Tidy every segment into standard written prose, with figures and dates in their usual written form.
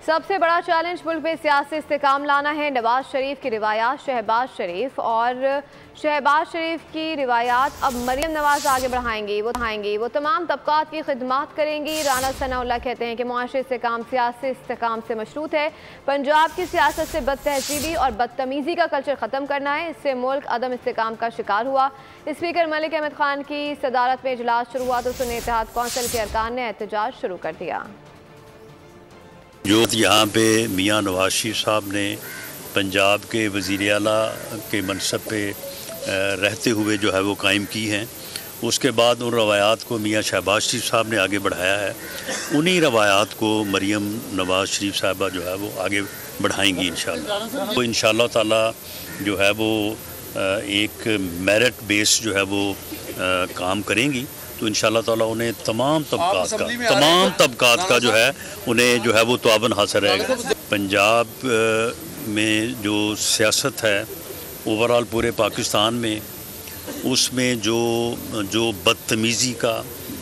सबसे बड़ा चैलेंज मुल्क में सियासी इस्तेकाम लाना है। नवाज शरीफ की रिवायात शहबाज शरीफ और शहबाज शरीफ की रिवायात अब मरियम नवाज आगे बढ़ाएंगी। वो तमाम तबकात की खिदमत करेंगी। राना सनाउल्लाह कहते हैं कि मुआशी इस्तेकाम सियासी इस्तेकाम से मशरूत है। पंजाब की सियासत से बदतहजीबी और बदतमीज़ी का कल्चर ख़त्म करना है, इससे मुल्क अदम इस्तेकाम का शिकार हुआ। स्पीकर मलिक अहमद खान की सदारत में इजलास शुरू हुआ तो सुन्नी इत्तेहाद कौंसिल के अरकान ने एहतजाज शुरू कर दिया। जो यहाँ पे मियाँ नवाज शरीफ साहब ने पंजाब के वज़ीर आला के मनसब पे रहते हुए जो है वो कायम की हैं, उसके बाद उन रवायात को मियाँ शहबाज शरीफ साहब ने आगे बढ़ाया है। उन्हीं रवायात को मरियम नवाज शरीफ साहबा जो है वो आगे बढ़ाएंगी इंशाअल्लाह। तो इंशाअल्लाह ताला जो है वो एक मेरिट बेस जो है वो काम करेंगी, तो इंशाअल्लाह ताला उन्हें तमाम तबकात का जो है उन्हें जो है वो तवाबन हासिल रहेगा। पंजाब में जो सियासत है ओवरऑल पूरे पाकिस्तान में, उसमें जो बदतमीज़ी का,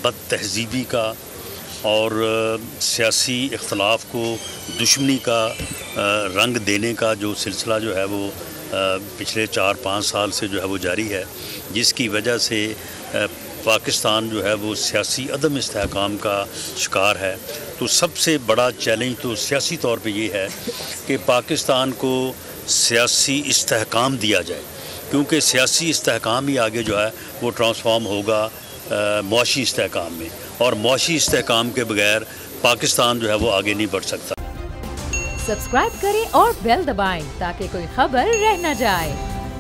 बदतहजीबी का और सियासी इख्तलाफ को दुश्मनी का रंग देने का जो सिलसिला जो है वो पिछले 4-5 साल से जो है वो जारी है, जिसकी वजह से पाकिस्तान जो है वो सियासी अदम इस्तेहकाम का शिकार है। तो सबसे बड़ा चैलेंज तो सियासी तौर पे ये है कि पाकिस्तान को सियासी इस्तेहकाम दिया जाए, क्योंकि सियासी इस्तेहकाम ही आगे जो है वो ट्रांसफॉर्म होगा मुआशी इस्तेहकाम में, और मुआशी इस्तेहकाम के बगैर पाकिस्तान जो है वो आगे नहीं बढ़ सकता। सब्सक्राइब करें और बेल दबाएं ताकि कोई खबर रह न जाए।